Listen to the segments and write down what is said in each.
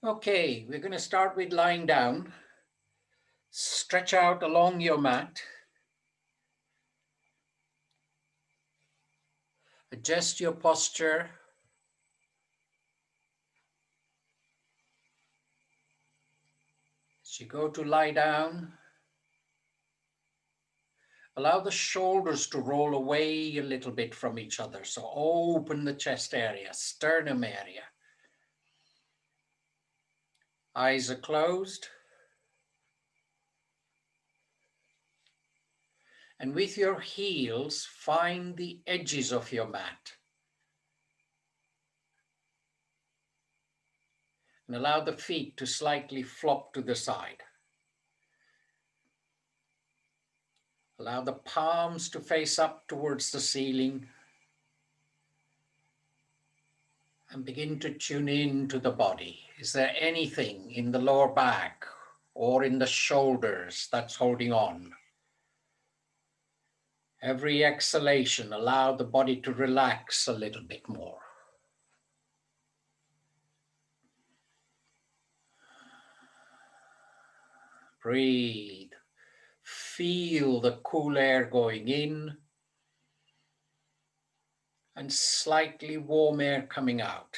Okay, we're going to start with lying down. Stretch out along your mat. Adjust your posture. As you go to lie down, allow the shoulders to roll away a little bit from each other. So open the chest area, sternum area. Eyes are closed. And with your heels, find the edges of your mat. And allow the feet to slightly flop to the side. Allow the palms to face up towards the ceiling. And begin to tune in to the body. Is there anything in the lower back or in the shoulders that's holding on? Every exhalation, allow the body to relax a little bit more. Breathe. Feel the cool air going in and slightly warm air coming out.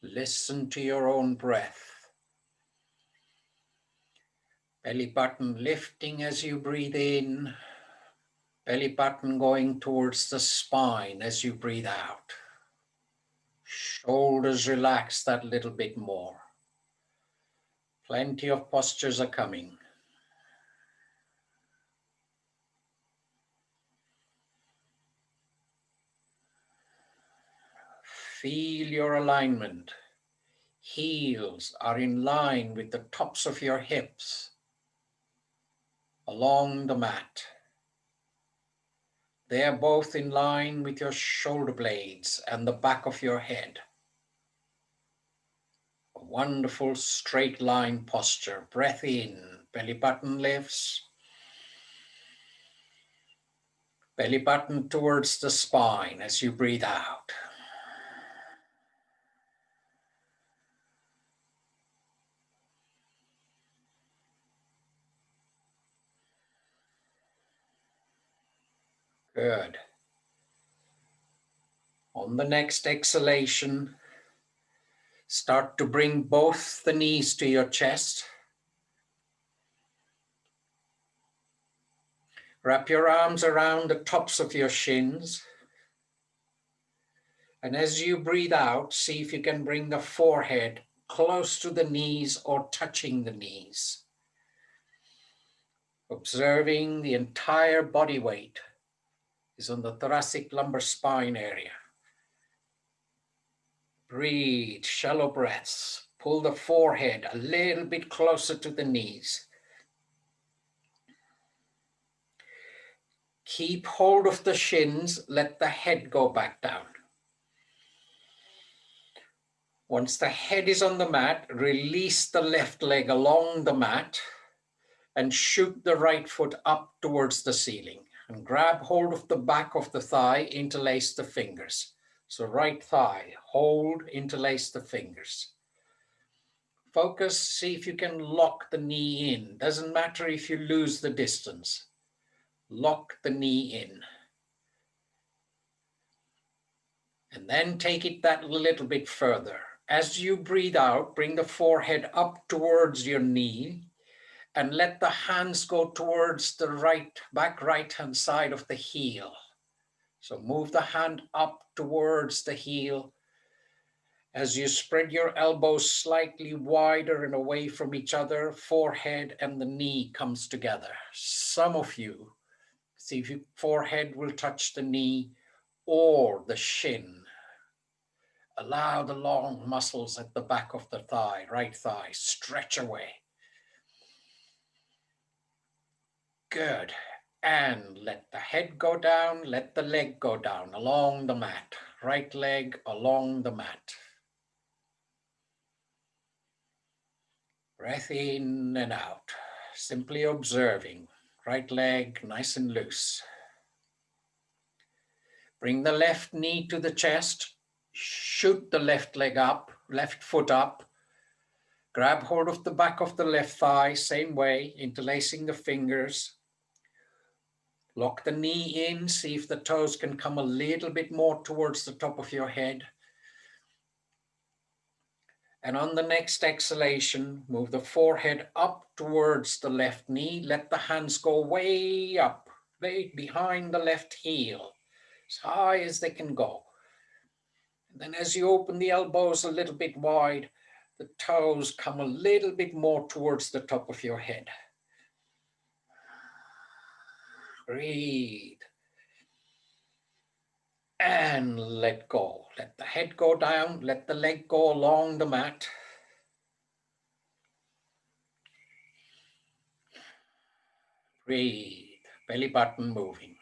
Listen to your own breath. Belly button lifting as you breathe in. Belly button going towards the spine as you breathe out. Shoulders relax that little bit more. Plenty of postures are coming. Feel your alignment. Heels are in line with the tops of your hips along the mat. They are both in line with your shoulder blades and the back of your head. A wonderful straight line posture. Breath in, belly button lifts. Belly button towards the spine as you breathe out. Good. On the next exhalation, start to bring both the knees to your chest. Wrap your arms around the tops of your shins. And as you breathe out, see if you can bring the forehead close to the knees or touching the knees. Observing the entire body weight is on the thoracic lumbar spine area. Breathe, shallow breaths. Pull the forehead a little bit closer to the knees. Keep hold of the shins, let the head go back down. Once the head is on the mat, release the left leg along the mat and shoot the right foot up towards the ceiling. And grab hold of the back of the thigh, interlace the fingers. So right thigh, hold, interlace the fingers. Focus, see if you can lock the knee in. Doesn't matter if you lose the distance. Lock the knee in. And then take it that little bit further. As you breathe out, bring the forehead up towards your knee and let the hands go towards the back right-hand side of the heel. So move the hand up towards the heel. As you spread your elbows slightly wider and away from each other, forehead and the knee comes together. Some of you, see if your forehead will touch the knee or the shin. Allow the long muscles at the back of the thigh, right thigh, stretch away. Good. And let the head go down, let the leg go down along the mat. Right leg along the mat. Breath in and out. Simply observing. Right leg nice and loose. Bring the left knee to the chest. Shoot the left leg up, left foot up. Grab hold of the back of the left thigh, same way, interlacing the fingers. Lock the knee in, see if the toes can come a little bit more towards the top of your head. And on the next exhalation, move the forehead up towards the left knee. Let the hands go way up, way behind the left heel, as high as they can go. And then as you open the elbows a little bit wide, the toes come a little bit more towards the top of your head. Breathe. And let go. Let the head go down. Let the leg go along the mat. Breathe. Belly button moving.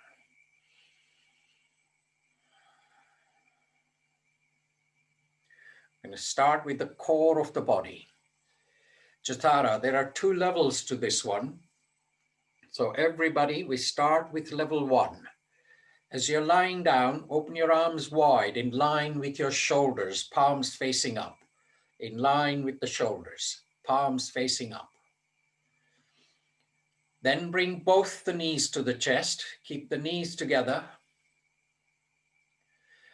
I'm going to start with the core of the body. Jatara, there are 2 levels to this one. So everybody, we start with level 1. As you're lying down, open your arms wide in line with your shoulders, palms facing up. In line with the shoulders, palms facing up. Then bring both the knees to the chest. Keep the knees together.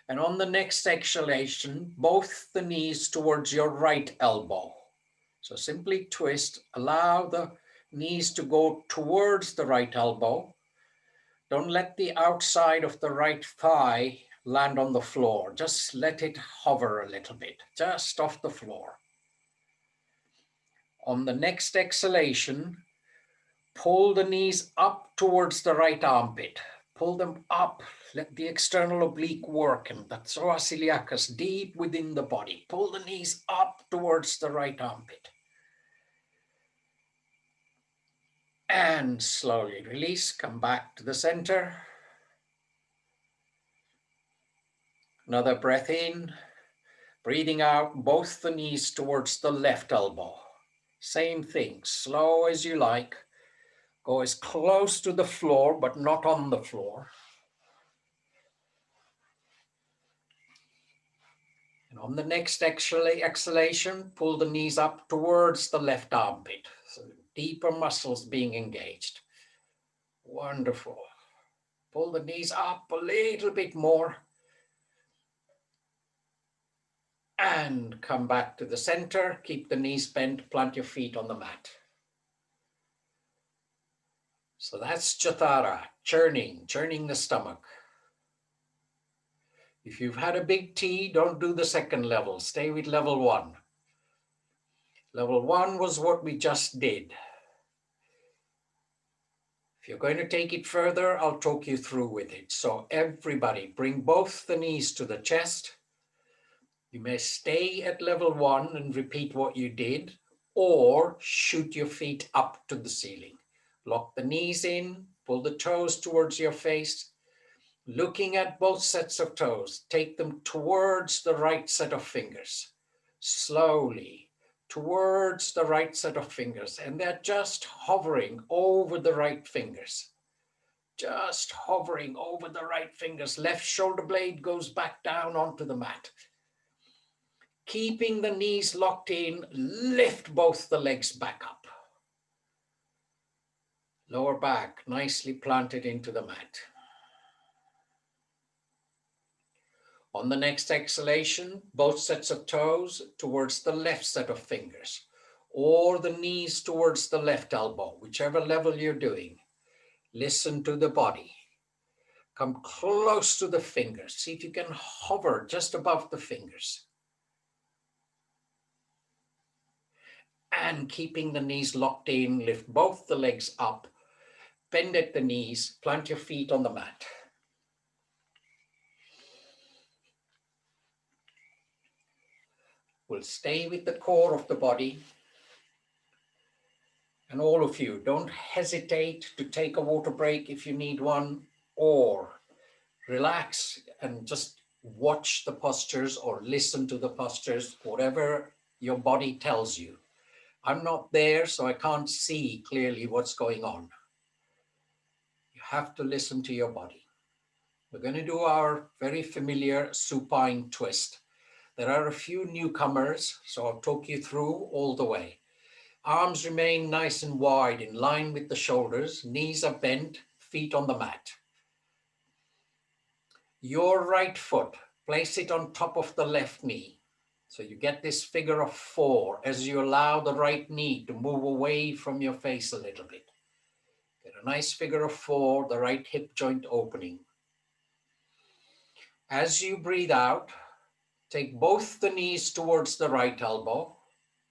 And on the next exhalation, both the knees towards your right elbow. So simply twist, allow the knees to go towards the right elbow. Don't let the outside of the right thigh land on the floor. Just let it hover a little bit, just off the floor. On the next exhalation, pull the knees up towards the right armpit. Pull them up. Let the external oblique work and that psoas iliacus deep within the body. Pull the knees up towards the right armpit. And slowly release, come back to the center. Another breath in, breathing out both the knees towards the left elbow. Same thing, slow as you like. Go as close to the floor, but not on the floor. And on the next exhalation, pull the knees up towards the left armpit. So deeper muscles being engaged. Wonderful. Pull the knees up a little bit more. And come back to the center. Keep the knees bent, plant your feet on the mat. So that's Chathara, churning the stomach. If you've had a big tea, don't do the second level. Stay with level 1. Level 1 was what we just did. If you're going to take it further, I'll talk you through with it. So everybody, bring both the knees to the chest. You may stay at level 1 and repeat what you did, or shoot your feet up to the ceiling. Lock the knees in, pull the toes towards your face. Looking at both sets of toes, take them towards the right set of fingers. Slowly, towards the right set of fingers. And they're just hovering over the right fingers. Just hovering over the right fingers. Left shoulder blade goes back down onto the mat. Keeping the knees locked in, lift both the legs back up. Lower back nicely planted into the mat. On the next exhalation, both sets of toes towards the left set of fingers, or the knees towards the left elbow, whichever level you're doing. Listen to the body. Come close to the fingers. See if you can hover just above the fingers. And keeping the knees locked in, lift both the legs up, bend at the knees, plant your feet on the mat. We'll stay with the core of the body. And all of you, don't hesitate to take a water break if you need one, or relax and just watch the postures or listen to the postures, whatever your body tells you. I'm not there, so I can't see clearly what's going on. You have to listen to your body. We're going to do our very familiar supine twist. There are a few newcomers, so I'll talk you through all the way. Arms remain nice and wide in line with the shoulders. Knees are bent, feet on the mat. Your right foot, place it on top of the left knee. So you get this figure of 4 as you allow the right knee to move away from your face a little bit. Get a nice figure of 4, the right hip joint opening. As you breathe out, take both the knees towards the right elbow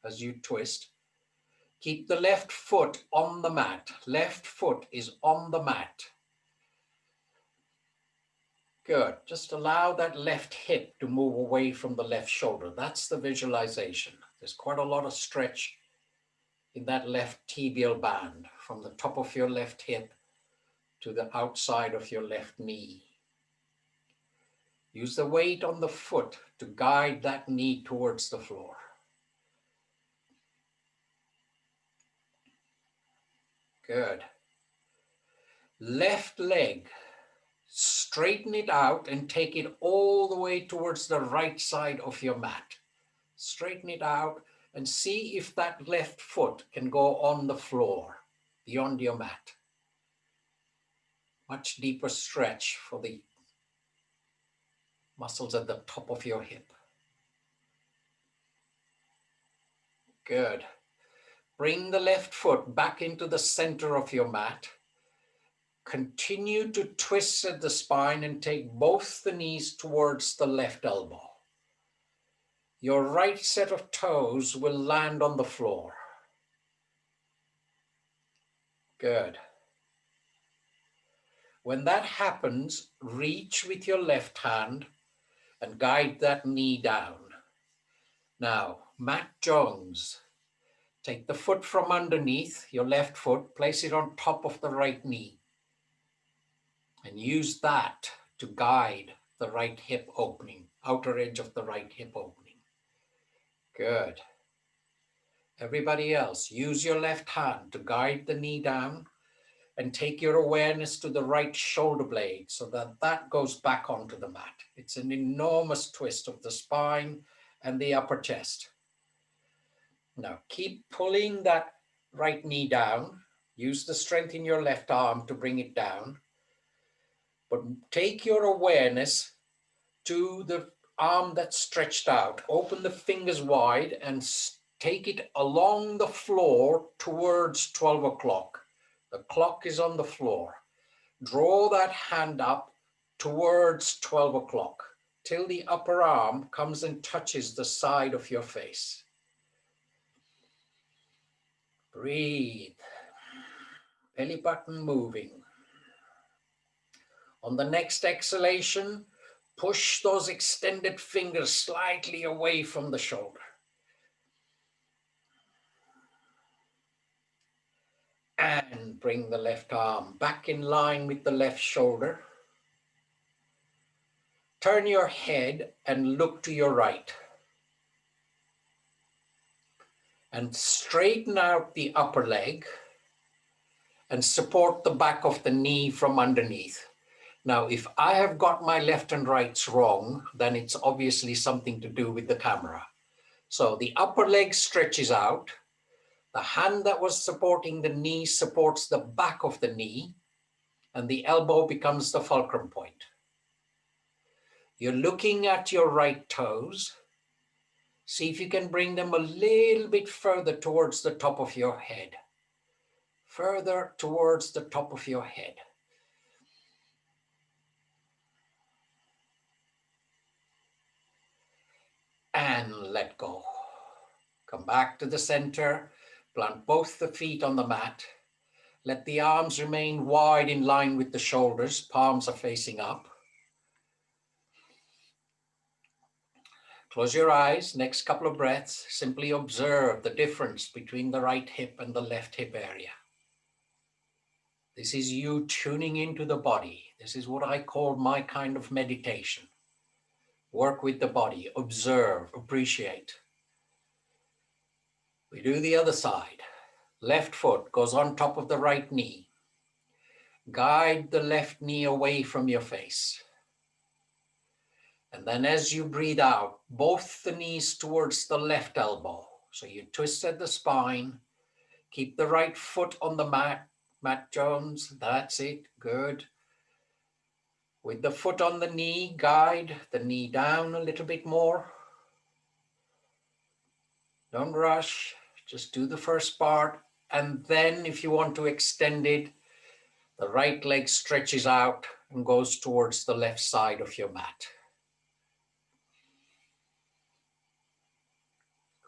as you twist. Keep the left foot on the mat. Left foot is on the mat. Good. Just allow that left hip to move away from the left shoulder. That's the visualization. There's quite a lot of stretch in that left tibial band from the top of your left hip to the outside of your left knee. Use the weight on the foot to guide that knee towards the floor. Good. Left leg, straighten it out and take it all the way towards the right side of your mat. Straighten it out and see if that left foot can go on the floor beyond your mat. Much deeper stretch for the muscles at the top of your hip. Good. Bring the left foot back into the center of your mat. Continue to twist at the spine and take both the knees towards the left elbow. Your right set of toes will land on the floor. Good. When that happens, reach with your left hand and guide that knee down. Now, Matt Jones, take the foot from underneath your left foot, place it on top of the right knee, and use that to guide the right hip opening, outer edge of the right hip opening. Good. Everybody else, use your left hand to guide the knee down and take your awareness to the right shoulder blade so that that goes back onto the mat. It's an enormous twist of the spine and the upper chest. Now keep pulling that right knee down. Use the strength in your left arm to bring it down. But take your awareness to the arm that's stretched out. Open the fingers wide and take it along the floor towards 12 o'clock. The clock is on the floor. Draw that hand up towards 12 o'clock till the upper arm comes and touches the side of your face. Breathe. Belly button moving. On the next exhalation, push those extended fingers slightly away from the shoulder. And bring the left arm back in line with the left shoulder. Turn your head and look to your right. And straighten out the upper leg and support the back of the knee from underneath. Now, if I have got my left and rights wrong, then it's obviously something to do with the camera. So the upper leg stretches out. The hand that was supporting the knee supports the back of the knee, and the elbow becomes the fulcrum point. You're looking at your right toes. See if you can bring them a little bit further towards the top of your head. Further towards the top of your head. And let go. Come back to the center. Plant both the feet on the mat. Let the arms remain wide in line with the shoulders. Palms are facing up. Close your eyes. Next couple of breaths, simply observe the difference between the right hip and the left hip area. This is you tuning into the body. This is what I call my kind of meditation. Work with the body, observe, appreciate. We do the other side. Left foot goes on top of the right knee. Guide the left knee away from your face. And then as you breathe out, both the knees towards the left elbow. So you twisted the spine. Keep the right foot on the mat. Matt Jones, that's it, good. With the foot on the knee, guide the knee down a little bit more. Don't rush, just do the first part. And then if you want to extend it, the right leg stretches out and goes towards the left side of your mat.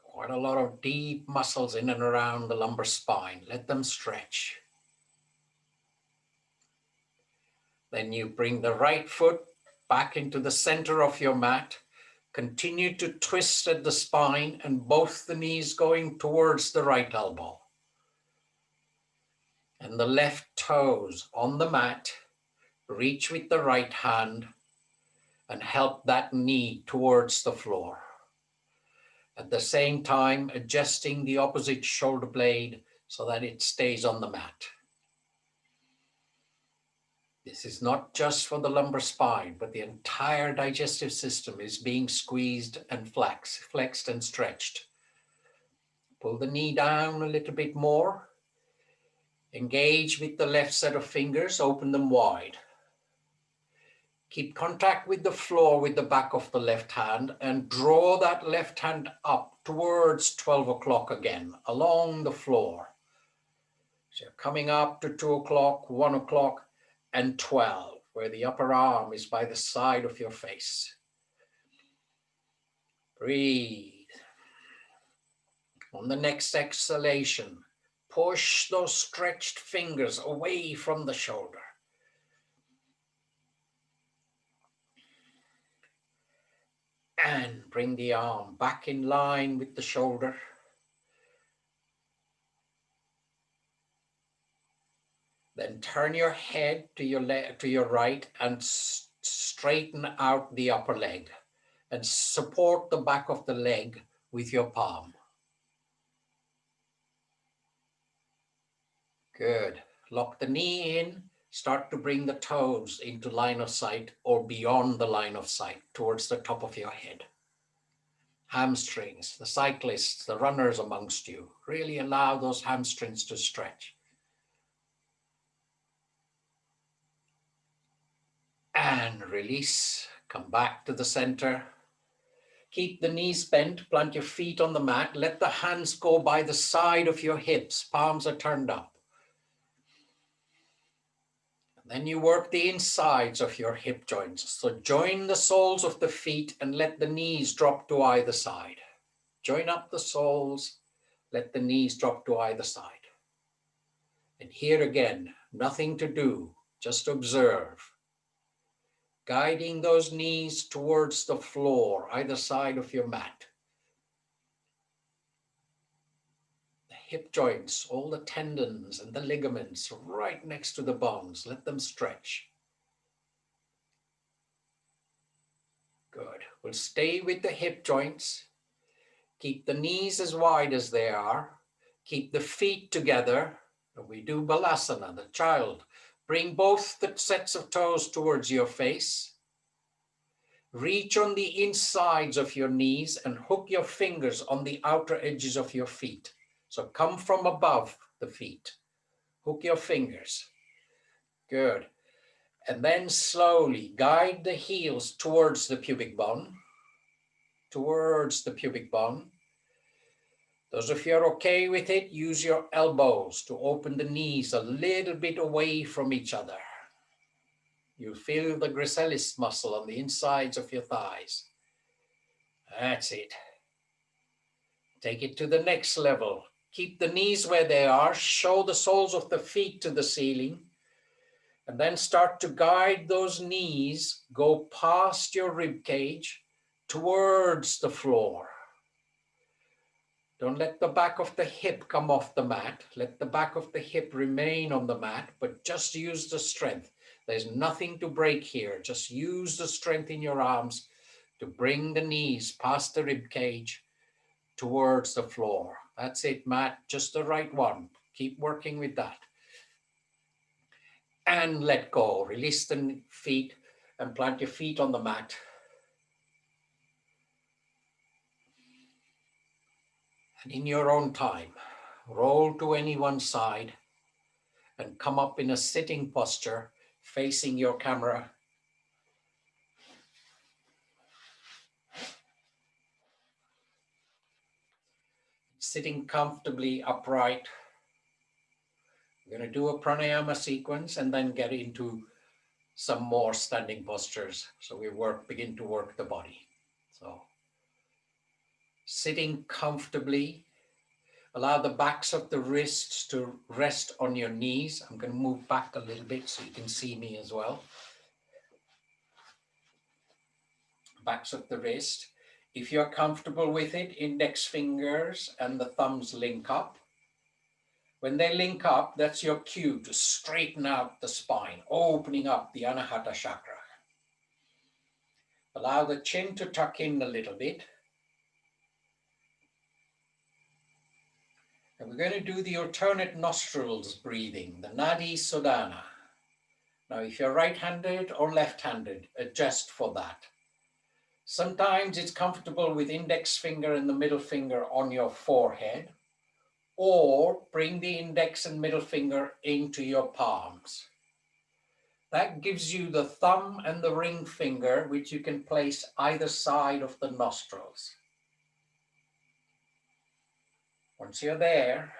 Quite a lot of deep muscles in and around the lumbar spine. Let them stretch. Then you bring the right foot back into the center of your mat. Continue to twist at the spine and both the knees going towards the right elbow. And the left toes on the mat. Reach with the right hand and help that knee towards the floor. At the same time, adjusting the opposite shoulder blade so that it stays on the mat. This is not just for the lumbar spine, but the entire digestive system is being squeezed and flexed and stretched. Pull the knee down a little bit more. Engage with the left set of fingers, open them wide. Keep contact with the floor with the back of the left hand and draw that left hand up towards 12 o'clock again, along the floor. So you're coming up to 2 o'clock, 1 o'clock, and 12, where the upper arm is by the side of your face. Breathe. On the next exhalation, push those stretched fingers away from the shoulder. And bring the arm back in line with the shoulder. Then turn your head to your right and straighten out the upper leg and support the back of the leg with your palm. Good. Lock the knee in. Start to bring the toes into line of sight or beyond the line of sight towards the top of your head. Hamstrings, the cyclists, the runners amongst you, really allow those hamstrings to stretch. And release, come back to the center. Keep the knees bent, plant your feet on the mat. Let the hands go by the side of your hips, palms are turned up. Then you work the insides of your hip joints. So join the soles of the feet and let the knees drop to either side. Join up the soles, let the knees drop to either side. And here again, nothing to do, just observe. Guiding those knees towards the floor, either side of your mat. Hip joints, all the tendons and the ligaments right next to the bones. Let them stretch. Good. We'll stay with the hip joints. Keep the knees as wide as they are. Keep the feet together. We do balasana, the child. Bring both the sets of toes towards your face. Reach on the insides of your knees and hook your fingers on the outer edges of your feet. So come from above the feet. Hook your fingers. Good. And then slowly guide the heels towards the pubic bone. Towards the pubic bone. Those of you who are okay with it, use your elbows to open the knees a little bit away from each other. You feel the gracilis muscle on the insides of your thighs. That's it. Take it to the next level. Keep the knees where they are. Show the soles of the feet to the ceiling. And then start to guide those knees. Go past your rib cage towards the floor. Don't let the back of the hip come off the mat. Let the back of the hip remain on the mat, but just use the strength. There's nothing to break here. Just use the strength in your arms to bring the knees past the rib cage towards the floor. That's it, Matt. Just the right one. Keep working with that. And let go. Release the feet and plant your feet on the mat. And in your own time, roll to any one side and come up in a sitting posture facing your camera. Sitting comfortably upright. We're going to do a pranayama sequence and then get into some more standing postures. So we begin to work the body. So sitting comfortably, allow the backs of the wrists to rest on your knees. I'm going to move back a little bit so you can see me as well. Backs of the wrist. If you're comfortable with it, index fingers and the thumbs link up. When they link up, that's your cue to straighten out the spine, opening up the anahata chakra. Allow the chin to tuck in a little bit. And we're going to do the alternate nostrils breathing, the nadi sodhana. Now, if you're right-handed or left-handed, adjust for that. Sometimes it's comfortable with index finger and the middle finger on your forehead, or bring the index and middle finger into your palms. That gives you the thumb and the ring finger, which you can place either side of the nostrils. Once you're there,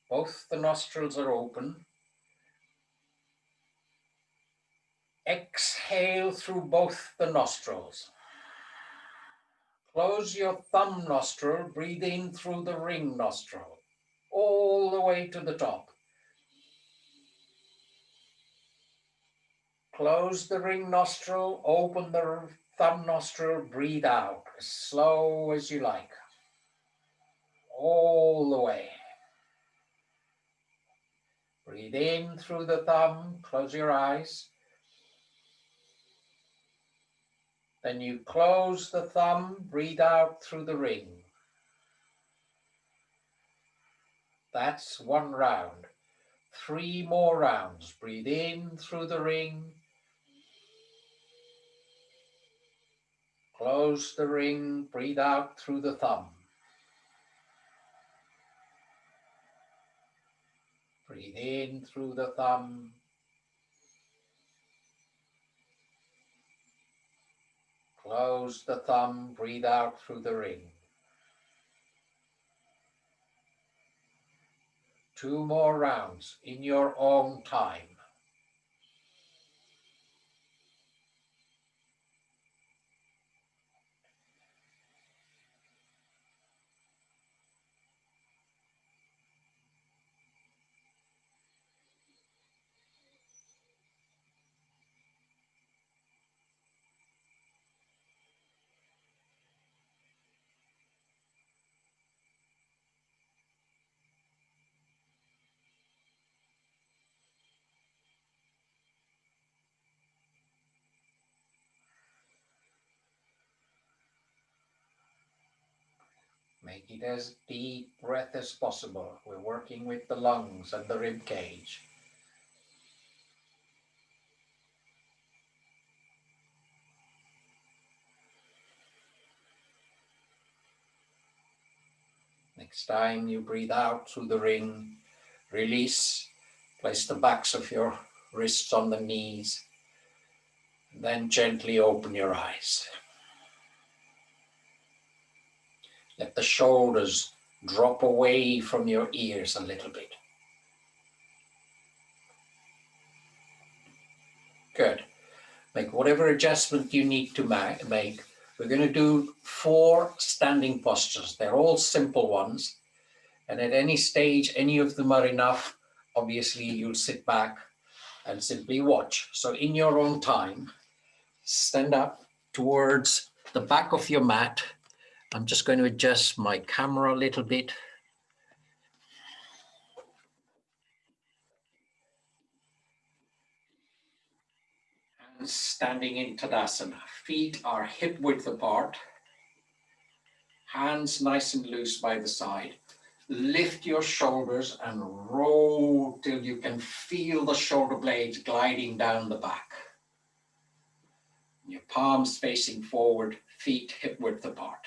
both the nostrils are open. Exhale through both the nostrils. Close your thumb nostril, breathe in through the ring nostril, all the way to the top. Close the ring nostril, open the thumb nostril, breathe out as slow as you like. All the way. Breathe in through the thumb, close your eyes. Then you close the thumb, breathe out through the ring. That's one round. 3 more rounds. Breathe in through the ring. Close the ring, breathe out through the thumb. Breathe in through the thumb. Close the thumb, breathe out through the ring. 2 more rounds in your own time. Make it as deep breath as possible. We're working with the lungs and the rib cage. Next time you breathe out through the ring, release, place the backs of your wrists on the knees, and then gently open your eyes. Let the shoulders drop away from your ears a little bit. Good. Make whatever adjustment you need to make. We're going to do 4 standing postures. They're all simple ones. And at any stage, any of them are enough. Obviously, you'll sit back and simply watch. So in your own time, stand up towards the back of your mat. I'm just going to adjust my camera a little bit. And standing in Tadasana. Feet are hip width apart. Hands nice and loose by the side. Lift your shoulders and roll till you can feel the shoulder blades gliding down the back. Your palms facing forward, feet hip width apart.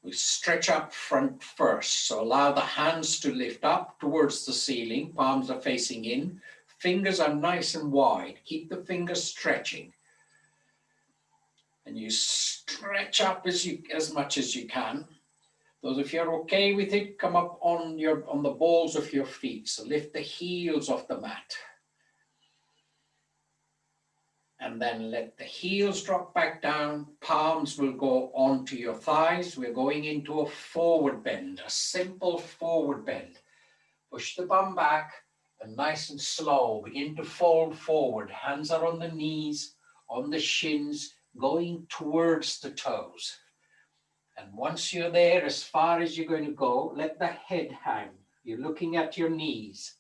We stretch up front first, so allow the hands to lift up towards the ceiling, palms are facing in, fingers are nice and wide, keep the fingers stretching. And you stretch up as much as you can. Those, if you're okay with it, come up on the balls of your feet, so lift the heels off the mat. And then let the heels drop back down. Palms will go onto your thighs. We're going into a forward bend, a simple forward bend. Push the bum back and nice and slow, begin to fold forward. Hands are on the knees, on the shins, going towards the toes. And once you're there, as far as you're going to go, let the head hang. You're looking at your knees.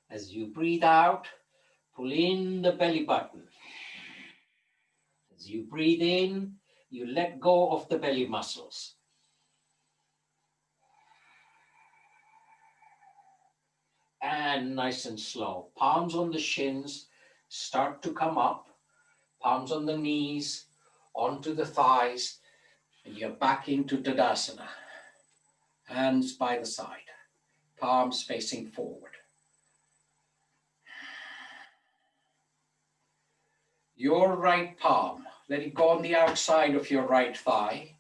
As you breathe out, pull in the belly button. As you breathe in, you let go of the belly muscles. And nice and slow. Palms on the shins, start to come up. Palms on the knees, onto the thighs, and you're back into Tadasana. Hands by the side, palms facing forward. Your right palm, let it go on the outside of your right thigh.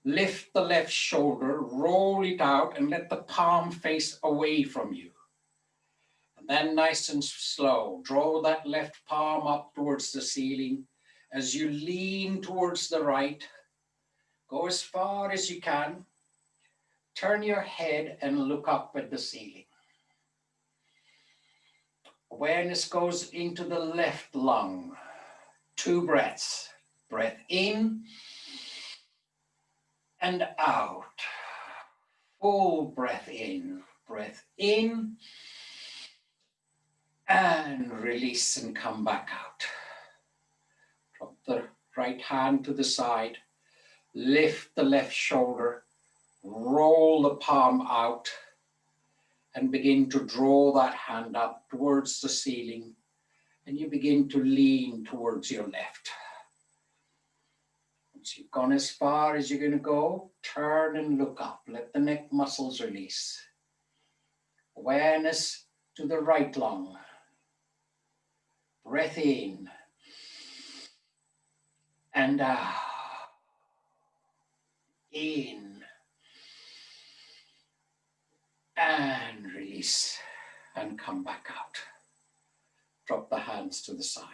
Lift the left shoulder, roll it out, and let the palm face away from you. And then nice and slow, draw that left palm up towards the ceiling. As you lean towards the right, go as far as you can. Turn your head and look up at the ceiling. Awareness goes into the left lung. 2 breaths. Breath in and out. Full breath in. Breath in and release and come back out. Drop the right hand to the side. Lift the left shoulder. Roll the palm out and begin to draw that hand up towards the ceiling, and you begin to lean towards your left. Once you've gone as far as you're going to go, turn and look up. Let the neck muscles release. Awareness to the right lung. Breath in and out. In and release and come back out. Drop the hands to the side.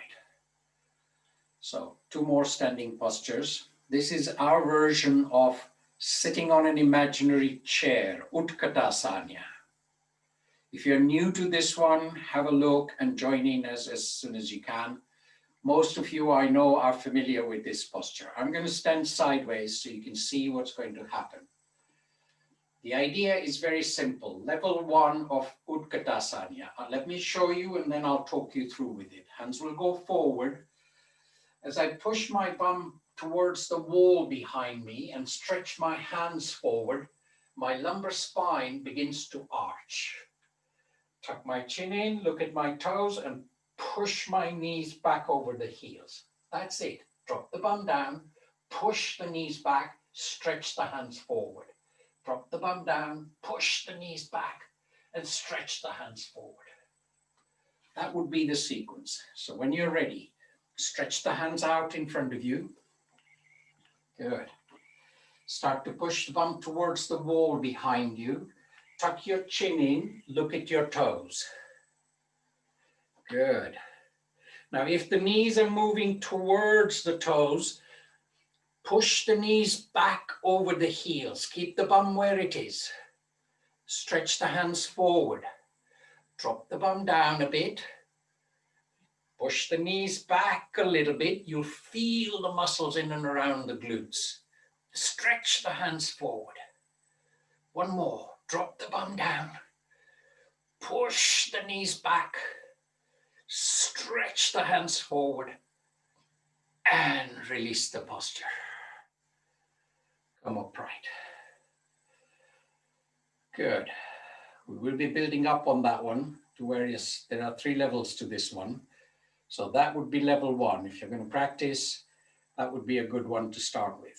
So 2 more standing postures. This is our version of sitting on an imaginary chair, Utkatasana. If you're new to this one, have a look and join in as soon as you can. Most of you I know are familiar with this posture. I'm going to stand sideways so you can see what's going to happen. The idea is very simple. Level 1 of Utkatasana. Let me show you and then I'll talk you through with it. Hands will go forward. As I push my bum towards the wall behind me and stretch my hands forward, my lumbar spine begins to arch. Tuck my chin in, look at my toes, and push my knees back over the heels. That's it. Drop the bum down, push the knees back, stretch the hands forward. Drop the bum down, push the knees back, and stretch the hands forward. That would be the sequence. So when you're ready, stretch the hands out in front of you. Good. Start to push the bum towards the wall behind you. Tuck your chin in, look at your toes. Good. Now, if the knees are moving towards the toes, push the knees back over the heels. Keep the bum where it is. Stretch the hands forward. Drop the bum down a bit. Push the knees back a little bit. You'll feel the muscles in and around the glutes. Stretch the hands forward. One more. Drop the bum down. Push the knees back. Stretch the hands forward. And release the posture. Come upright. Good. We will be building up on that one to various, there are 3 levels to this one. So that would be level 1. If you're going to practice, that would be a good one to start with.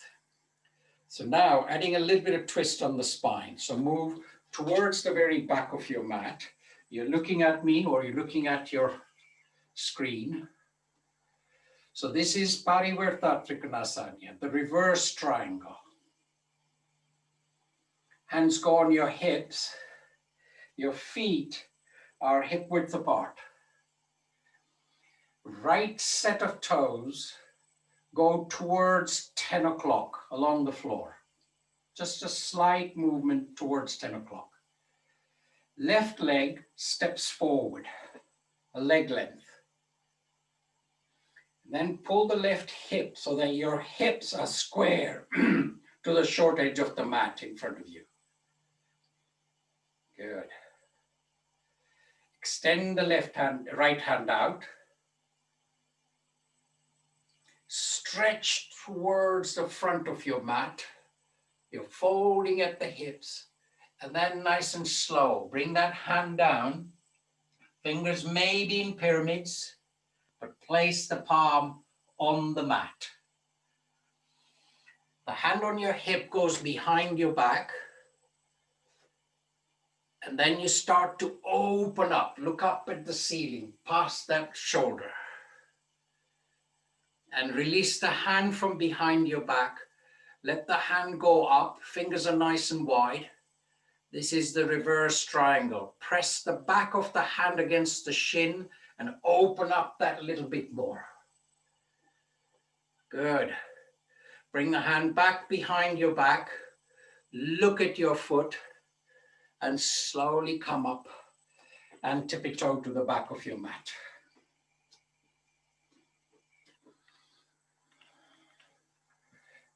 So now adding a little bit of twist on the spine. So move towards the very back of your mat. You're looking at me or you're looking at your screen. So this is Parivarta Trikonasana, the reverse triangle. Hands go on your hips. Your feet are hip width apart. Right set of toes go towards 10 o'clock along the floor. Just a slight movement towards 10 o'clock. Left leg steps forward, a leg length. Then pull the left hip so that your hips are square to the short edge of the mat in front of you. Good. Extend the right hand out. Stretch towards the front of your mat. You're folding at the hips. And then nice and slow, bring that hand down. Fingers may be in pyramids, but place the palm on the mat. The hand on your hip goes behind your back. And then you start to open up, look up at the ceiling, past that shoulder. And release the hand from behind your back. Let the hand go up, fingers are nice and wide. This is the reverse triangle. Press the back of the hand against the shin and open up that a little bit more. Good. Bring the hand back behind your back. Look at your foot and slowly come up and tippy toe to the back of your mat.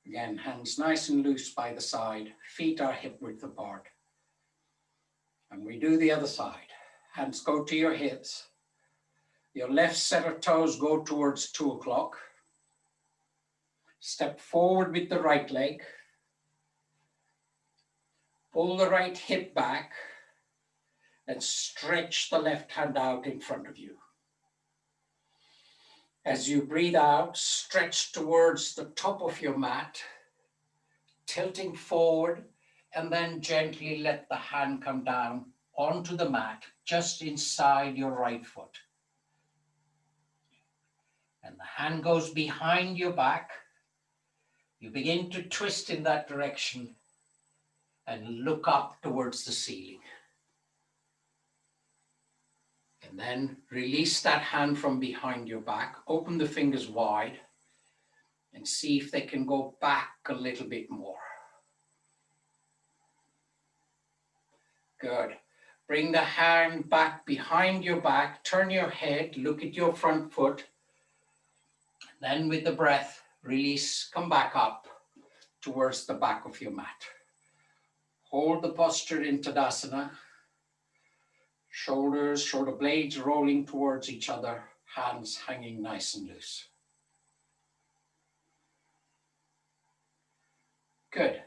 Again, hands nice and loose by the side. Feet are hip width apart. And we do the other side. Hands go to your hips. Your left set of toes go towards 2 o'clock. Step forward with the right leg. Pull the right hip back and stretch the left hand out in front of you. As you breathe out, stretch towards the top of your mat, tilting forward, and then gently let the hand come down onto the mat, just inside your right foot. And the hand goes behind your back. You begin to twist in that direction and look up towards the ceiling. And then release that hand from behind your back. Open the fingers wide and see if they can go back a little bit more. Good. Bring the hand back behind your back. Turn your head. Look at your front foot. Then with the breath, release. Come back up towards the back of your mat. Hold the posture in Tadasana. Shoulders, shoulder blades rolling towards each other. Hands hanging nice and loose. Good.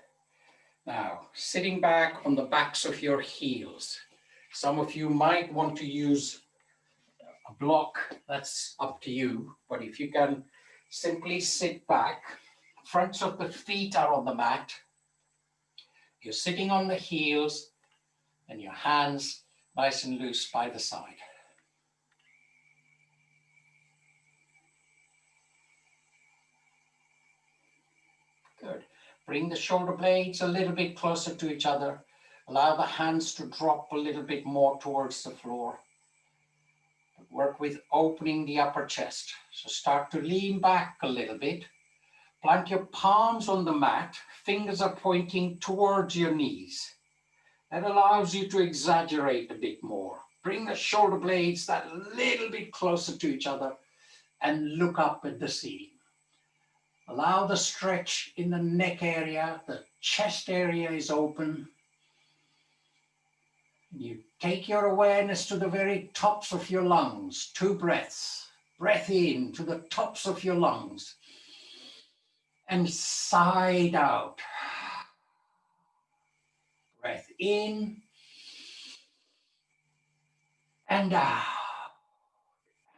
Now, sitting back on the backs of your heels. Some of you might want to use a block. That's up to you. But if you can simply sit back, fronts of the feet are on the mat. You're sitting on the heels and your hands nice and loose by the side. Good. Bring the shoulder blades a little bit closer to each other. Allow the hands to drop a little bit more towards the floor. Work with opening the upper chest. So start to lean back a little bit. Plant your palms on the mat. Fingers are pointing towards your knees. That allows you to exaggerate a bit more. Bring the shoulder blades that little bit closer to each other. and look up at the ceiling. Allow the stretch in the neck area, the chest area is open. You take your awareness to the very tops of your lungs, 2 breaths. Breath in to the tops of your lungs and side out. Breath in and out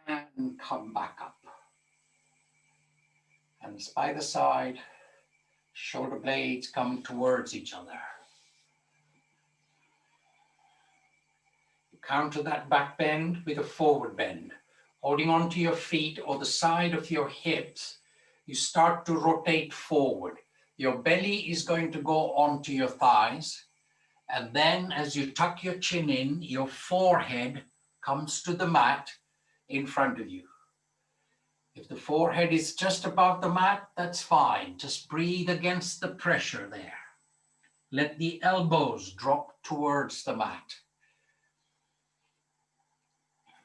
and come back up. Hands by the side, shoulder blades come towards each other. You counter that back bend with a forward bend. Holding onto your feet or the side of your hips, you start to rotate forward. Your belly is going to go onto your thighs. And then as you tuck your chin in, your forehead comes to the mat in front of you. If the forehead is just above the mat, that's fine. Just breathe against the pressure there. Let the elbows drop towards the mat.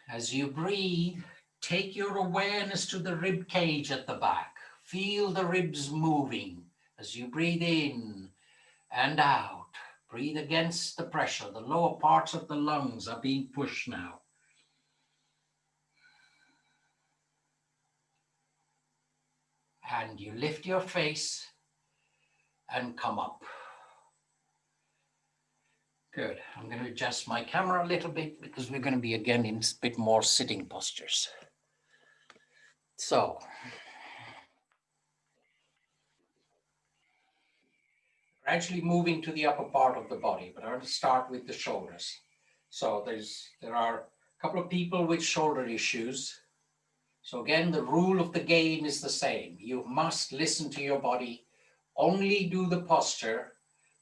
As you breathe, take your awareness to the rib cage at the back. Feel the ribs moving as you breathe in and out. Breathe against the pressure. The lower parts of the lungs are being pushed now. And you lift your face and come up. Good. I'm going to adjust my camera a little bit because we're going to be again in a bit more sitting postures. So, gradually moving to the upper part of the body, but I'm going to start with the shoulders. So there are a couple of people with shoulder issues. So again, the rule of the game is the same. You must listen to your body. Only do the posture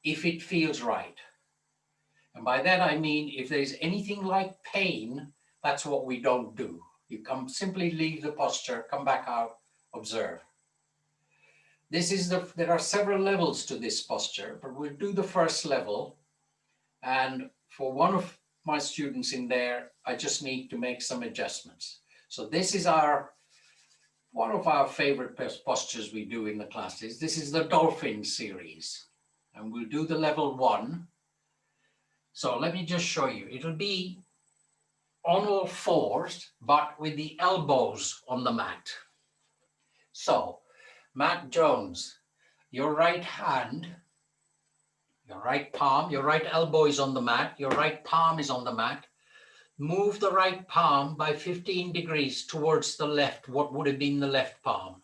if it feels right. And by that I mean, if there's anything like pain, that's what we don't do. You simply leave the posture, come back out, observe. There are several levels to this posture, but we'll do the first level. And for one of my students in there, I just need to make some adjustments. So this is one of our favorite postures we do in the classes. This is the dolphin series, and we'll do the level 1. So let me just show you. It'll be on all fours, but with the elbows on the mat. So, Matt Jones, your right hand, your right palm, your right elbow is on the mat, your right palm is on the mat. Move the right palm by 15 degrees towards the left, what would have been the left palm.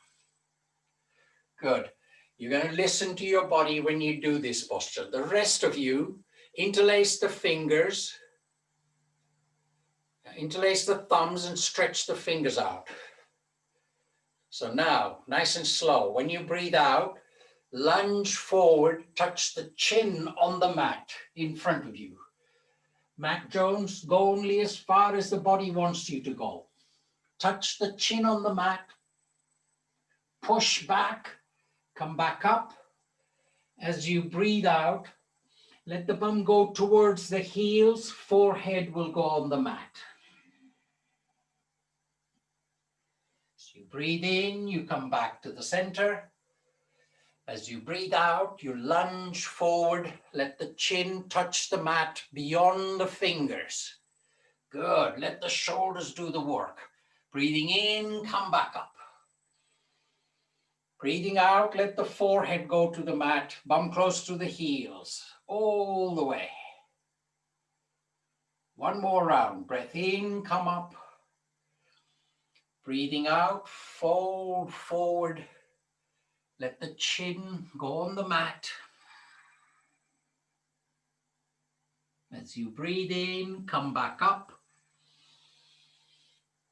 Good. You're going to listen to your body when you do this posture. The rest of you, interlace the fingers, interlace the thumbs and stretch the fingers out. So now, nice and slow. When you breathe out, lunge forward, touch the chin on the mat in front of you. Matt Jones, go only as far as the body wants you to go. Touch the chin on the mat, push back, come back up. As you breathe out, let the bum go towards the heels, forehead will go on the mat. As you breathe in, you come back to the center. As you breathe out, you lunge forward, let the chin touch the mat beyond the fingers. Good, let the shoulders do the work. Breathing in, come back up. Breathing out, let the forehead go to the mat, bum close to the heels, all the way. One more round, breath in, come up. Breathing out, fold forward. Let the chin go on the mat. As you breathe in, come back up.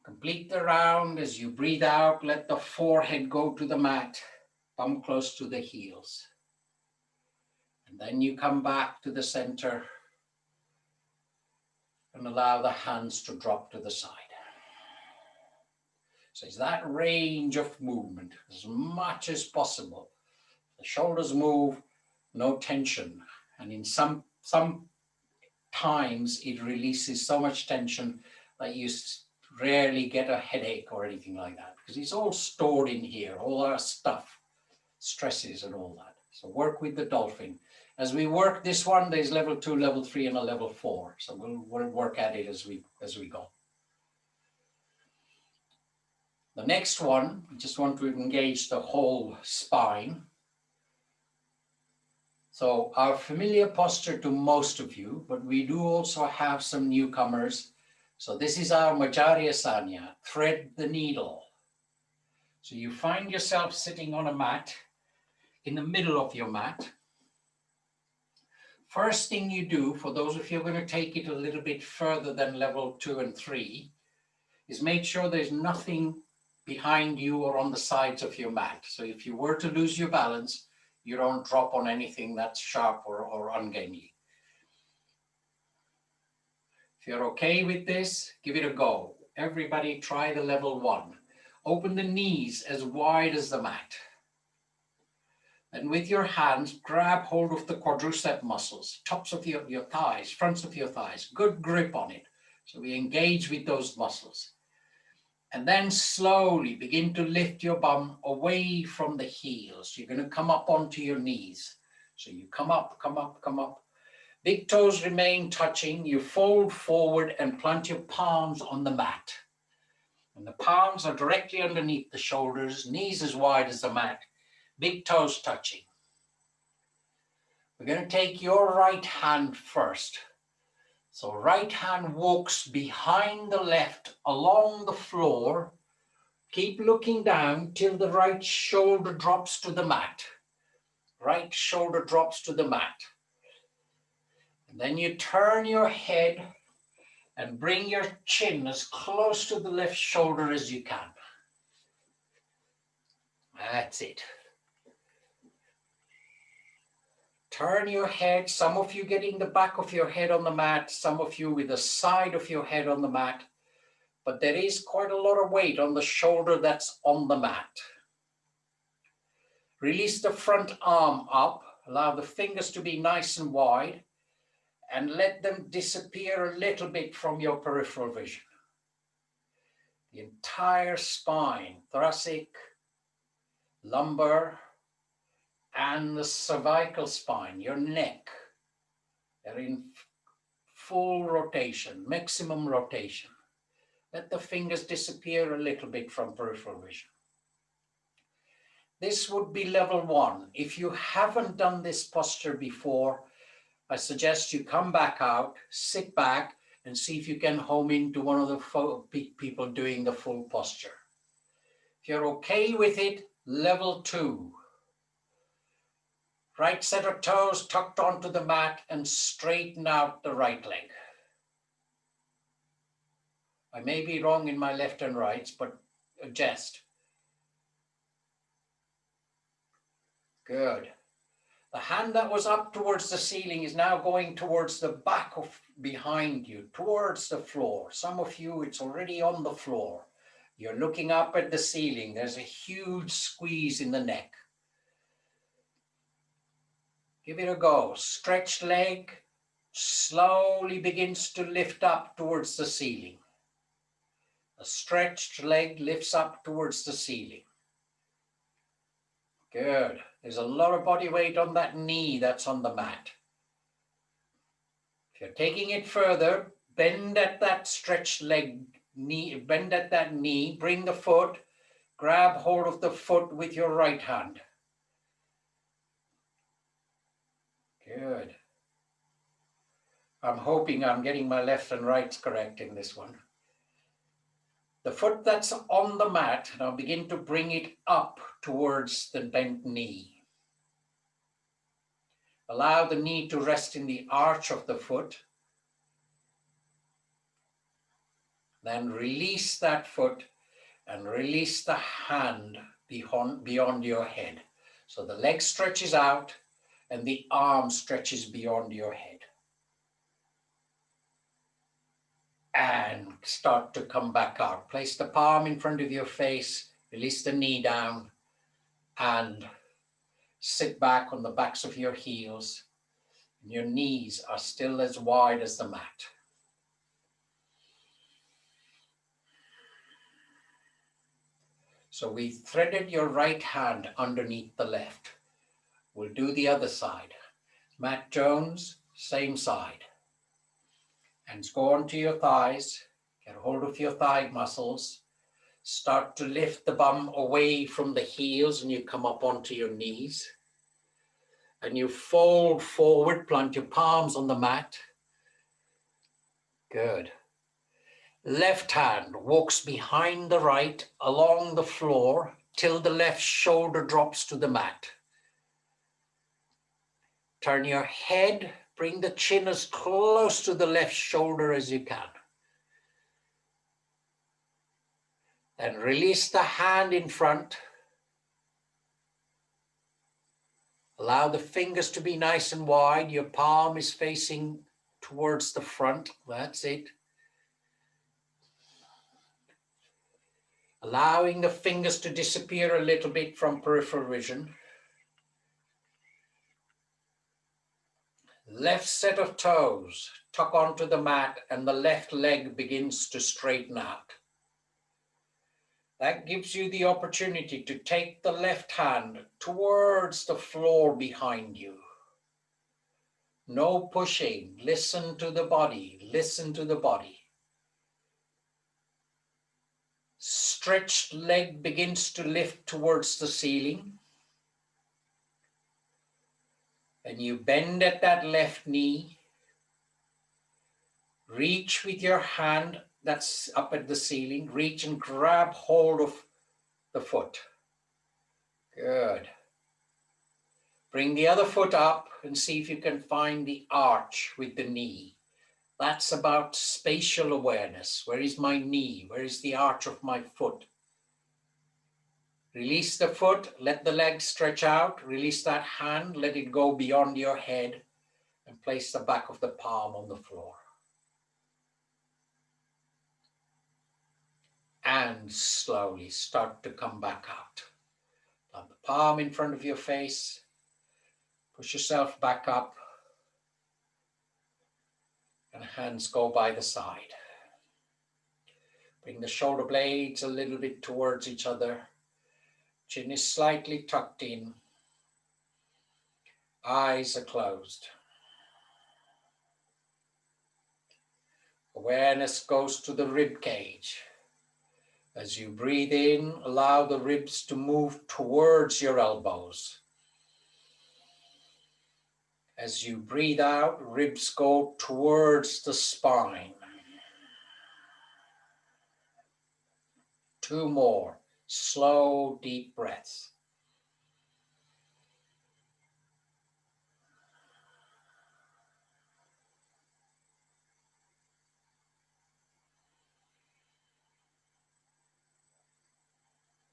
Complete the round. As you breathe out, let the forehead go to the mat, bum close to the heels. And then you come back to the center and allow the hands to drop to the side. So it's that range of movement as much as possible. The shoulders move, no tension. And in some times it releases so much tension that you rarely get a headache or anything like that because it's all stored in here, all our stuff, stresses and all that. So work with the dolphin. As we work this one, there's level 2, level 3, and a level 4. So we'll work at it as we go. The next one, we just want to engage the whole spine. So our familiar posture to most of you, but we do also have some newcomers. So this is our Majariyasana, thread the needle. So you find yourself sitting on a mat, in the middle of your mat. First thing you do, for those of you who are going to take it a little bit further than level 2 and 3, is make sure there's nothing behind you or on the sides of your mat. So if you were to lose your balance, you don't drop on anything that's sharp or ungainly. If you're okay with this, give it a go. Everybody try the level 1. Open the knees as wide as the mat. And with your hands, grab hold of the quadricep muscles, tops of your thighs, fronts of your thighs. Good grip on it. So we engage with those muscles. And then slowly begin to lift your bum away from the heels. You're going to come up onto your knees. So you come up, come up, come up. Big toes remain touching. You fold forward and plant your palms on the mat. And the palms are directly underneath the shoulders, knees as wide as the mat, big toes touching. We're going to take your right hand first. So right hand walks behind the left along the floor. Keep looking down till the right shoulder drops to the mat. Right shoulder drops to the mat. And then you turn your head and bring your chin as close to the left shoulder as you can. That's it. Turn your head, some of you getting the back of your head on the mat, some of you with the side of your head on the mat, but there is quite a lot of weight on the shoulder that's on the mat. Release the front arm up, allow the fingers to be nice and wide, and let them disappear a little bit from your peripheral vision. The entire spine, thoracic, lumbar, and the cervical spine, your neck, they're in full rotation, maximum rotation. Let the fingers disappear a little bit from peripheral vision. This would be level 1. If you haven't done this posture before, I suggest you come back out, sit back, and see if you can home into one of the people doing the full posture. If you're okay with it, level 2. Right set of toes tucked onto the mat and straighten out the right leg. I may be wrong in my left and rights, but adjust. Good. The hand that was up towards the ceiling is now going towards the back of behind you, towards the floor. Some of you, it's already on the floor. You're looking up at the ceiling. There's a huge squeeze in the neck. Give it a go. Stretched leg slowly begins to lift up towards the ceiling. A stretched leg lifts up towards the ceiling. Good. There's a lot of body weight on that knee that's on the mat. If you're taking it further, bend at that stretched leg, bend at that knee, bring the foot, grab hold of the foot with your right hand. Good. I'm hoping I'm getting my left and rights correct in this one. The foot that's on the mat, now begin to bring it up towards the bent knee. Allow the knee to rest in the arch of the foot. Then release that foot and release the hand beyond your head. So the leg stretches out and the arm stretches beyond your head. And start to come back out. Place the palm in front of your face, release the knee down, and sit back on the backs of your heels. Your knees are still as wide as the mat. So we threaded your right hand underneath the left. We'll do the other side. Matt Jones, same side. Hands go onto your thighs, get hold of your thigh muscles, start to lift the bum away from the heels and you come up onto your knees. And you fold forward, plant your palms on the mat. Good. Left hand walks behind the right along the floor till the left shoulder drops to the mat. Turn your head, bring the chin as close to the left shoulder as you can. Then release the hand in front. Allow the fingers to be nice and wide. Your palm is facing towards the front. That's it. Allowing the fingers to disappear a little bit from peripheral vision. Left set of toes tuck onto the mat and the left leg begins to straighten out. That gives you the opportunity to take the left hand towards the floor behind you. No pushing. Listen to the body. Listen to the body. Stretched leg begins to lift towards the ceiling. And you bend at that left knee. Reach with your hand that's up at the ceiling. Reach and grab hold of the foot. Good. Bring the other foot up and see if you can find the arch with the knee. That's about spatial awareness. Where is my knee? Where is the arch of my foot? Release the foot, let the leg stretch out. Release that hand, let it go beyond your head and place the back of the palm on the floor. And slowly start to come back out. Plant the palm in front of your face. Push yourself back up. And hands go by the side. Bring the shoulder blades a little bit towards each other. Chin is slightly tucked in. Eyes are closed. Awareness goes to the rib cage. As you breathe in, allow the ribs to move towards your elbows. As you breathe out, ribs go towards the spine. 2 more. Slow, deep breaths.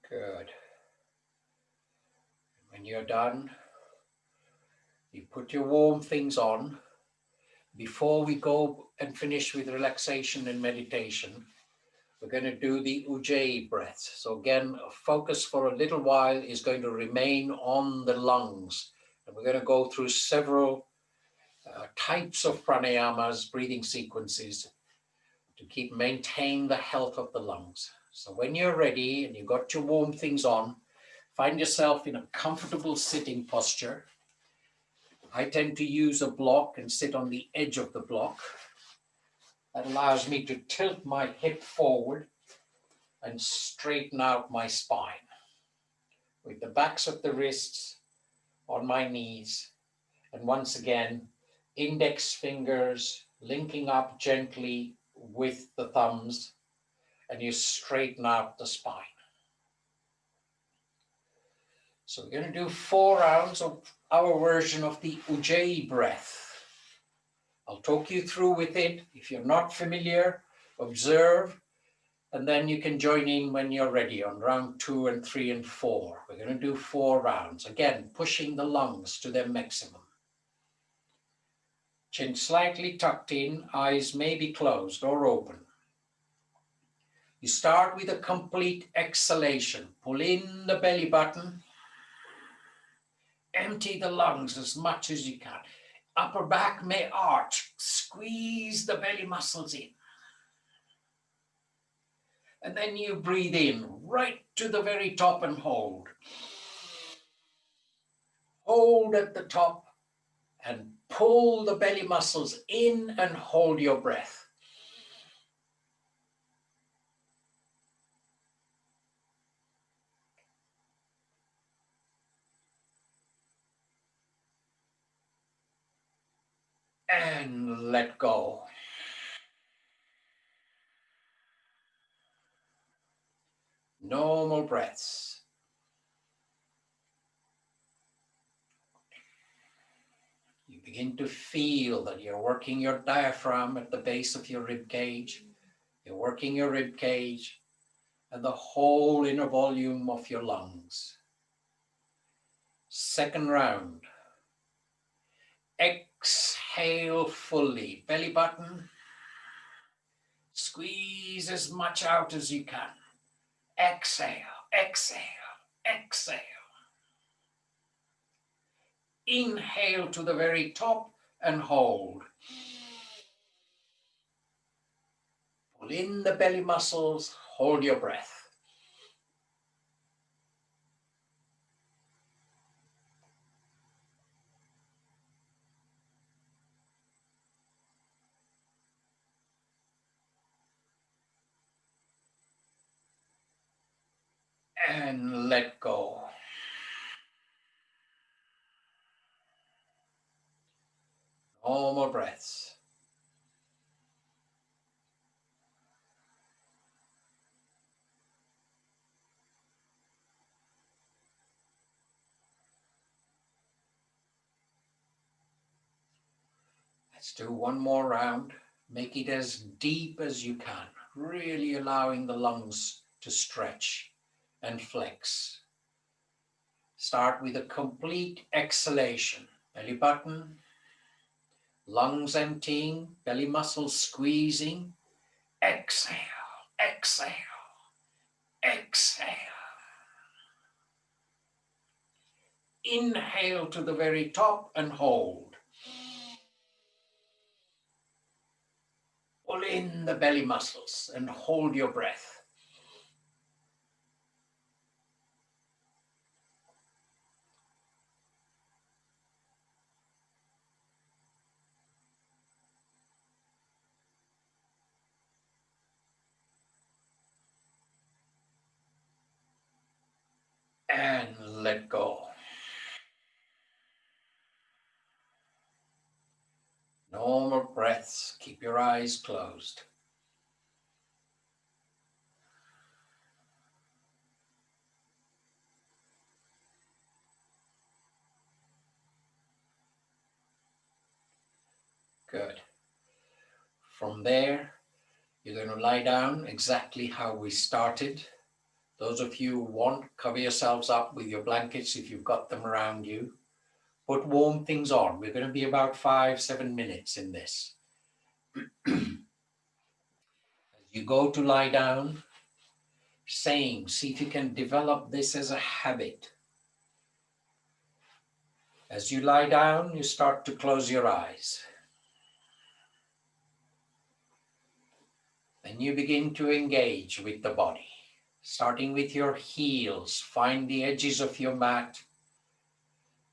Good. When you're done, you put your warm things on. Before we go and finish with relaxation and meditation, we're going to do the Ujjayi breath. So again, focus for a little while is going to remain on the lungs. And we're going to go through several types of pranayamas, breathing sequences, to maintain the health of the lungs. So when you're ready and you've got your warm things on, find yourself in a comfortable sitting posture. I tend to use a block and sit on the edge of the block. That allows me to tilt my hip forward and straighten out my spine. With the backs of the wrists on my knees. And once again, index fingers linking up gently with the thumbs, and you straighten out the spine. So we're going to do 4 rounds of our version of the Ujjayi breath. I'll talk you through with it. If you're not familiar, observe, and then you can join in when you're ready on round 2 and 3 and 4. We're going to do 4 rounds. Again, pushing the lungs to their maximum. Chin slightly tucked in, eyes may be closed or open. You start with a complete exhalation. Pull in the belly button. Empty the lungs as much as you can. Upper back may arch. Squeeze the belly muscles in. And then you breathe in right to the very top and hold. Hold at the top and pull the belly muscles in and hold your breath. And let go. Normal breaths. You begin to feel that you're working your diaphragm at the base of your rib cage. You're working your rib cage and the whole inner volume of your lungs. Second round. Exhale fully. Belly button. Squeeze as much out as you can. Exhale, exhale, exhale. Inhale to the very top and hold. Pull in the belly muscles, hold your breath. And let go. Normal breaths. Let's do one more round. Make it as deep as you can, really allowing the lungs to stretch and flex. Start with a complete exhalation. Belly button, lungs emptying, belly muscles squeezing. Exhale, exhale, exhale. Inhale to the very top and hold. Pull in the belly muscles and hold your breath. And let go. Normal breaths. Keep your eyes closed. Good. From there, you're going to lie down exactly how we started. Those of you who want, cover yourselves up with your blankets if you've got them around you. Put warm things on. We're going to be about 5-7 minutes in this. As you go to lie down, same, see if you can develop this as a habit. As you lie down, you start to close your eyes. Then you begin to engage with the body. Starting with your heels, find the edges of your mat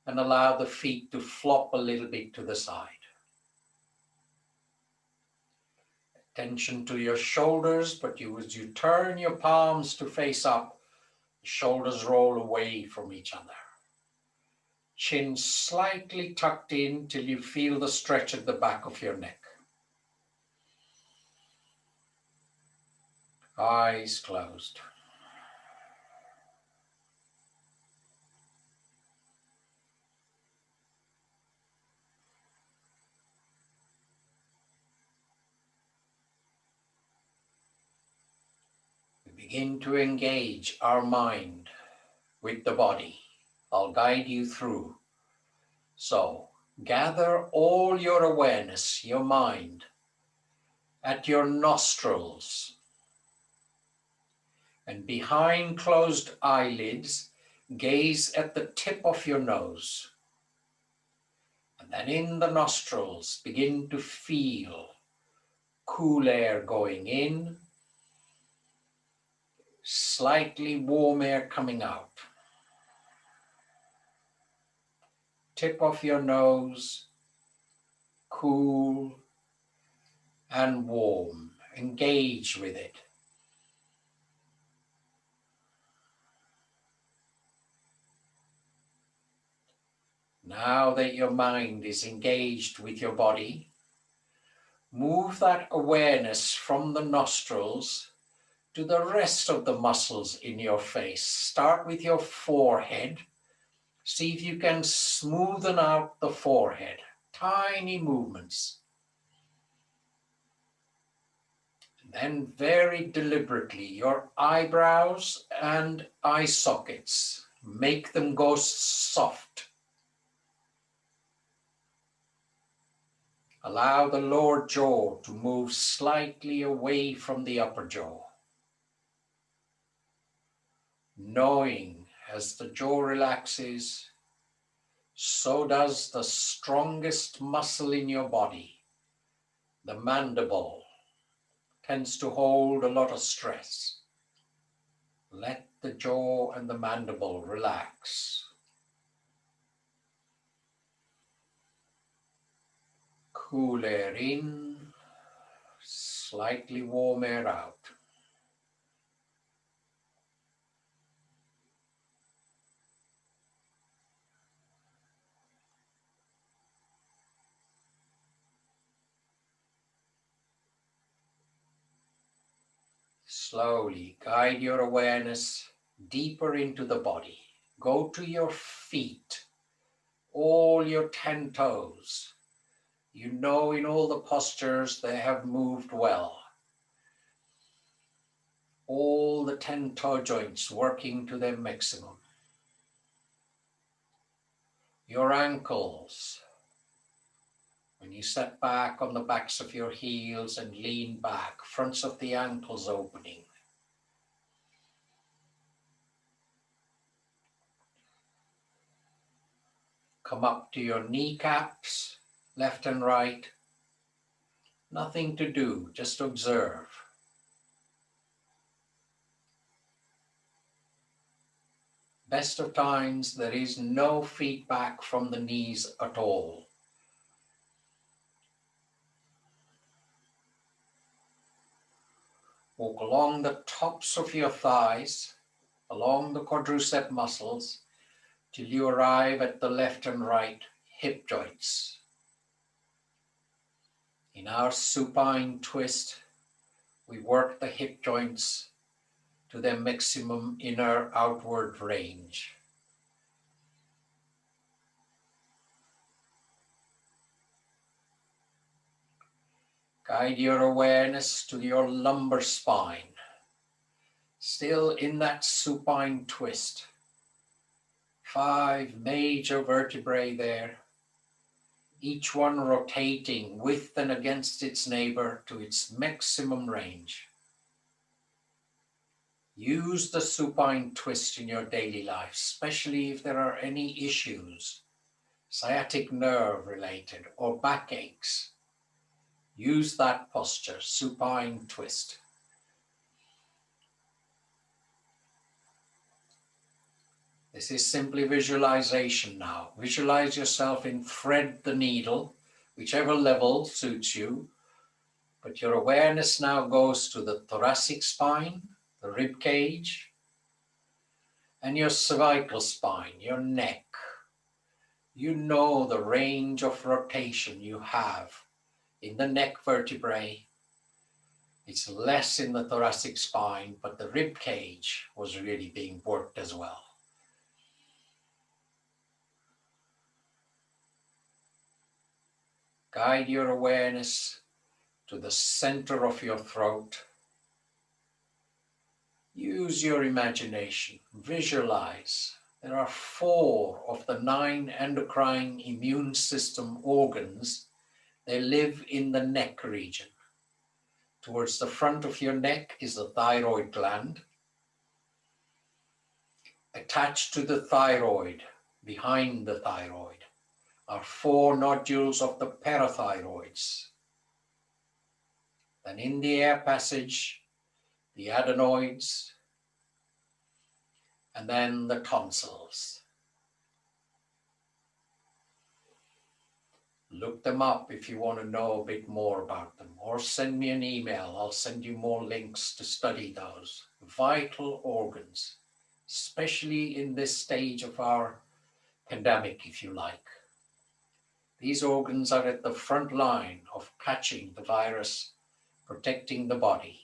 and allow the feet to flop a little bit to the side. Attention to your shoulders, but as you turn your palms to face up, the shoulders roll away from each other. Chin slightly tucked in till you feel the stretch at the back of your neck. Eyes closed. We begin to engage our mind with the body. I'll guide you through. So, gather all your awareness, your mind, at your nostrils. And behind closed eyelids, gaze at the tip of your nose. And then in the nostrils, begin to feel cool air going in slightly warm air coming out. Tip of your nose, cool and warm. Engage with it. Now that your mind is engaged with your body, move that awareness from the nostrils to the rest of the muscles in your face. Start with your forehead. See if you can smoothen out the forehead. Tiny movements. And then very deliberately, your eyebrows and eye sockets, make them go soft. Allow the lower jaw to move slightly away from the upper jaw. Knowing as the jaw relaxes, so does the strongest muscle in your body. The mandible tends to hold a lot of stress. Let the jaw and the mandible relax. Cool air in, slightly warm air out. Slowly guide your awareness deeper into the body. Go to your feet, all your 10 toes. You know in all the postures they have moved well. All the 10 toe joints working to their maximum. Your ankles, when you set back on the backs of your heels and lean back, fronts of the ankles opening. Come up to your kneecaps, left and right. Nothing to do, just observe. Best of times, there is no feedback from the knees at all. Walk along the tops of your thighs, along the quadricep muscles, till you arrive at the left and right hip joints. In our supine twist, we work the hip joints to their maximum inner outward range. Guide your awareness to your lumbar spine, still in that supine twist. 5 major vertebrae there, each one rotating with and against its neighbor to its maximum range. Use the supine twist in your daily life, especially if there are any issues, sciatic nerve related or backaches. Use that posture, supine twist. This is simply visualization now. Visualize yourself in thread the needle, whichever level suits you. But your awareness now goes to the thoracic spine, the rib cage, and your cervical spine, your neck. You know the range of rotation you have in the neck vertebrae. It's less in the thoracic spine, but the rib cage was really being worked as well. Guide your awareness to the center of your throat. Use your imagination. Visualize. There are 4 of the 9 endocrine immune system organs. They live in the neck region. Towards the front of your neck is the thyroid gland. Attached to the thyroid, behind the thyroid, are 4 nodules of the parathyroids. Then in the air passage, the adenoids, and then the tonsils. Look them up if you want to know a bit more about them, or send me an email. I'll send you more links to study those vital organs, especially in this stage of our pandemic, if you like. These organs are at the front line of catching the virus, protecting the body.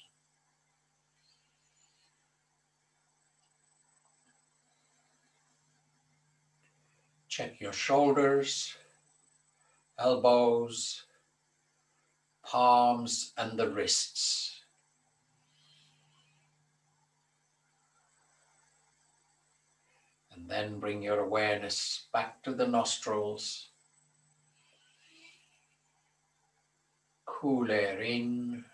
Check your shoulders, elbows, palms, and the wrists. And then bring your awareness back to the nostrils. Cool air in,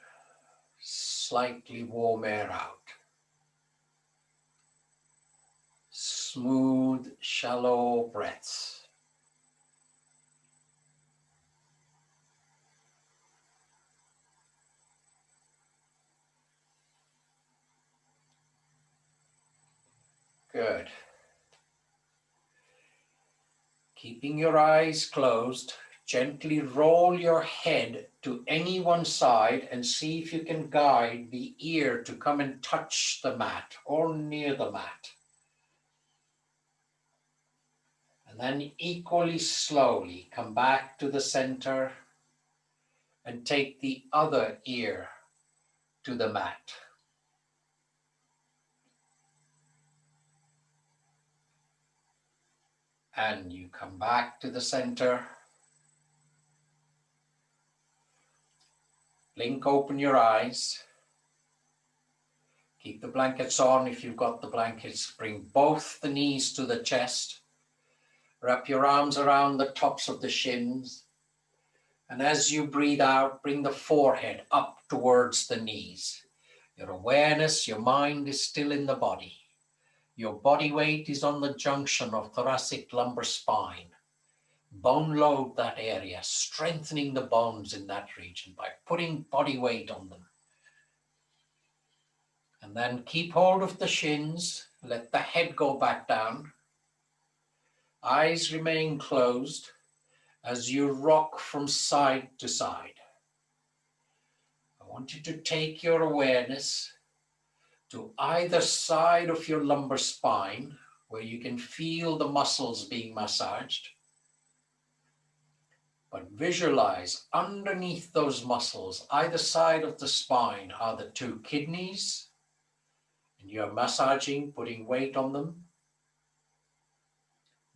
slightly warm air out. Smooth, shallow breaths. Good. Keeping your eyes closed, gently roll your head to any one side and see if you can guide the ear to come and touch the mat or near the mat. And then equally slowly come back to the center and take the other ear to the mat. And you come back to the center. Blink open your eyes. Keep the blankets on if you've got the blankets. Bring both the knees to the chest. Wrap your arms around the tops of the shins. And as you breathe out, bring the forehead up towards the knees. Your awareness, your mind is still in the body. Your body weight is on the junction of thoracic lumbar spine. Bone load that area, strengthening the bones in that region by putting body weight on them. And then keep hold of the shins, let the head go back down. Eyes remain closed as you rock from side to side. I want you to take your awareness to either side of your lumbar spine, where you can feel the muscles being massaged. But visualize underneath those muscles, either side of the spine, are the two kidneys, and you're massaging, putting weight on them.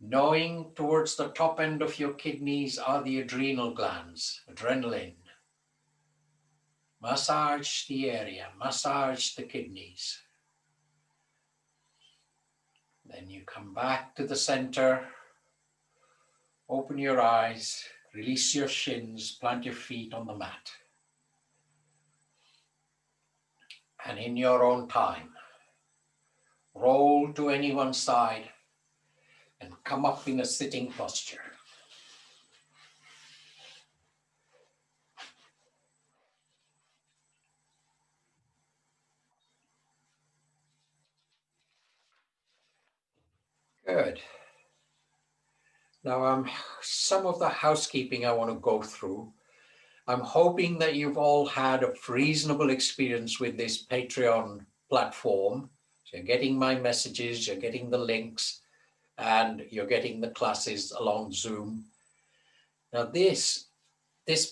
Knowing towards the top end of your kidneys are the adrenal glands, adrenaline. Massage the area, massage the kidneys. Then you come back to the center, open your eyes, release your shins, plant your feet on the mat. And in your own time, roll to any one side and come up in a sitting posture. Good. Now, some of the housekeeping I want to go through. I'm hoping that you've all had a reasonable experience with this Patreon platform. So you're getting my messages, you're getting the links, and you're getting the classes along Zoom. Now, this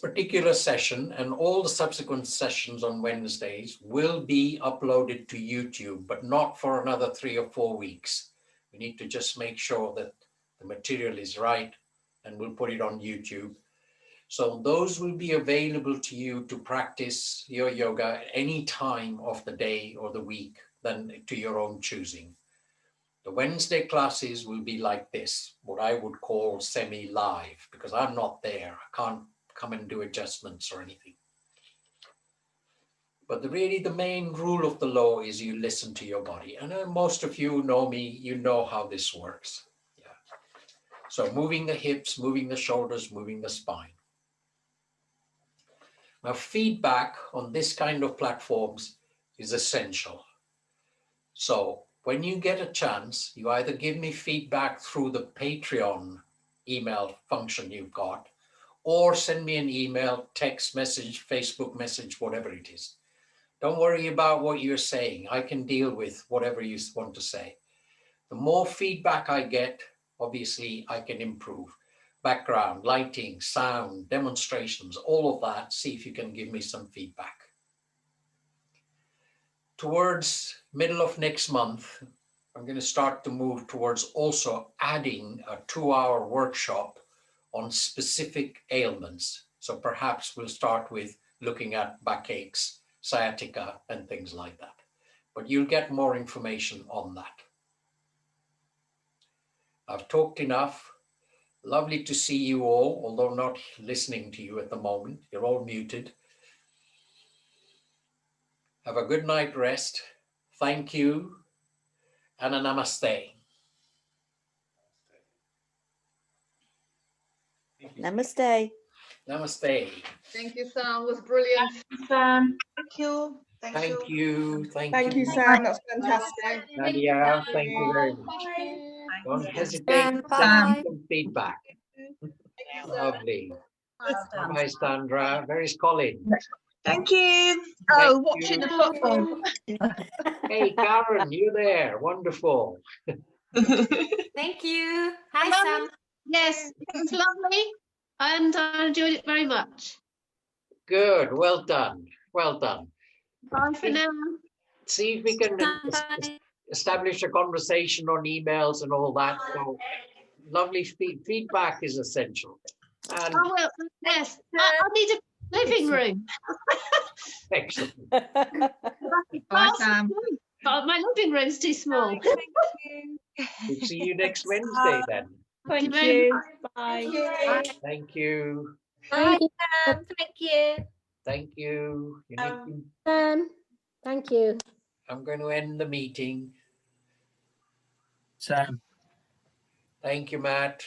particular session and all the subsequent sessions on Wednesdays will be uploaded to YouTube, but not for another 3 or 4 weeks. We need to just make sure that the material is right, and we'll put it on YouTube. So those will be available to you to practice your yoga at any time of the day or the week, then to your own choosing. The Wednesday classes will be like this, what I would call semi-live, because I'm not there. I can't come and do adjustments or anything. But really the main rule of the law is you listen to your body. And most of you know me, you know how this works. Yeah. So moving the hips, moving the shoulders, moving the spine. Now, feedback on this kind of platforms is essential. So when you get a chance, you either give me feedback through the Patreon email function you've got, or send me an email, text message, Facebook message, whatever it is. Don't worry about what you're saying. I can deal with whatever you want to say. The more feedback I get, obviously I can improve. Background, lighting, sound, demonstrations, all of that. See if you can give me some feedback. Towards middle of next month, I'm going to start to move towards also adding a 2-hour workshop on specific ailments. So perhaps we'll start with looking at backaches, sciatica, and things like that. But you'll get more information on that. I've talked enough. Lovely to see you all, although not listening to you at the moment. You're all muted. Have a good night rest. Thank you. And a namaste. Namaste. Namaste. Thank you, Sam. It was brilliant. Sam. Thank you. Thank you. Thank you, Sam. That's fantastic. Nadia, thank you very much. Don't hesitate to send me some feedback. Lovely. Bye, Sandra. Where is Colin? Thank you. Oh, Thank watching you. the football. Hey, Karen, you're there. Wonderful. Thank you. Hi, Sam. Yes, it's lovely, and I enjoyed it very much. Good. Well done. Well done. Bye for now. See if we can Bye. establish a conversation on emails and all that. So lovely feedback is essential. And I will. Yes, I need a living room. excellent. Bye, Sam. Oh, my living room's too small. We'll see you next Wednesday then. Thank you. Bye. Thank you. Bye, Sam. Thank you. Thank you. Thank you. I'm going to end the meeting. Sam. Thank you, Matt.